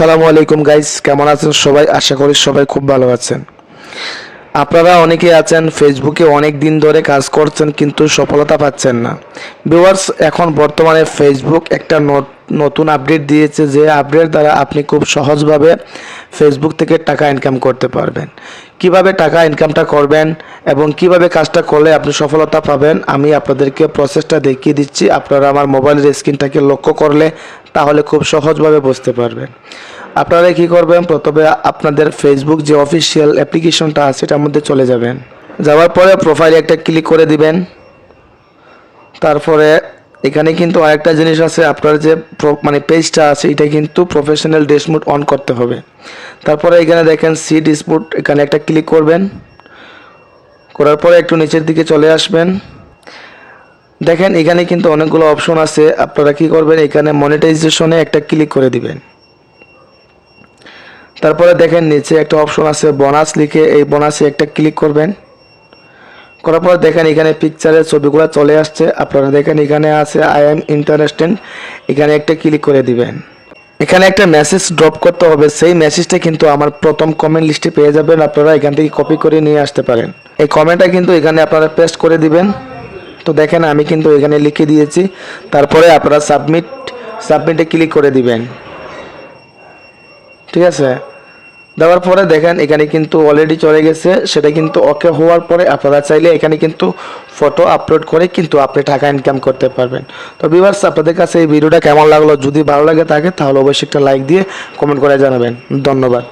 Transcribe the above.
আসসালামু আলাইকুম গাইস, কেমন আছেন সবাই? আশা করি সবাই খুব ভালো আছেন। আপনারা অনেকেই আছেন ফেসবুকে অনেক দিন ধরে কাজ করছেন কিন্তু সফলতা পাচ্ছেন না। ভিউয়ার্স, এখন বর্তমানে ফেসবুক একটা নতুন আপডেট দিয়েছে, যে আপডেট দ্বারা আপনি খুব সহজভাবে ফেসবুক থেকে টাকা ইনকাম করতে পারবেন। কিভাবে টাকা ইনকামটা করবেন এবং কিভাবে কাজটা করলে আপনি সফলতা পাবেন, আমি আপনাদেরকে প্রসেসটা দেখিয়ে দিচ্ছি। আপনারা আমার মোবাইলের স্ক্রিনটাকে লক্ষ্য করলে তাহলে খুব সহজভাবে বুঝতে পারবেন। আপনারা কি করবেন, প্রথমে আপনাদের ফেসবুক যে অফিসিয়াল অ্যাপ্লিকেশনটা আছে সেটার মধ্যে চলে যাবেন। যাওয়ার পরে প্রোফাইলে একটা ক্লিক করে দিবেন। তারপরে এখানে কিন্তু আরেকটা জিনিস আছে, আপনার যে পেজটা আছে এটা কিন্তু প্রফেশনাল ড্যাশবোর্ড অন করতে হবে। তারপরে এখানে দেখেন সি ড্যাশবোর্ড, এখানে একটা ক্লিক করবেন। করার পরে একটু নিচের দিকে চলে আসবেন। দেখেন এখানে কিন্তু অনেকগুলো অপশন আছে। আপনারা কি করবেন, এখানে মনিটাইজেশনে একটা ক্লিক করে দিবেন। তারপরে দেখেন নিচে একটা অপশন আছে বোনাস লিখে, এই বোনাসে একটা ক্লিক করবেন। করার পর দেখেন এখানে পিকচারের ছবিগুলো চলে আসছে। আপনারা দেখেন এখানে আছে আই এম ইন্টারেস্টেড, এখানে একটা ক্লিক করে দিবেন। এখানে একটা মেসেজ ড্রপ করতে হবে, সেই মেসেজটা কিন্তু আমার প্রথম কমেন্ট লিস্টে পেয়ে যাবেন। আপনারা এখান থেকে কপি করে নিয়ে আসতে পারেন। এই কমেন্টটা কিন্তু এখানে আপনারা পেস্ট করে দিবেন। তো দেখেন আমি কিন্তু এখানে লিখে দিয়েছি। তারপরে আপনারা সাবমিটে ক্লিক করে দিবেন। ঠিক আছে, দেওয়ার পরে দেখেন এখানে কিন্তু অলরেডি চলে গেছে। সেটা কিন্তু ওকে হওয়ার পরে আপনারা চাইলে এখানে কিন্তু ফটো আপলোড করে কিন্তু আপনি টাকা ইনকাম করতে পারবেন। তো ভিউয়ার্স, আপনাদের কাছে এই ভিডিওটা কেমন লাগলো? যদি ভালো লাগে থাকে তাহলে অবশ্যই একটা লাইক দিয়ে কমেন্ট করে জানাবেন। ধন্যবাদ।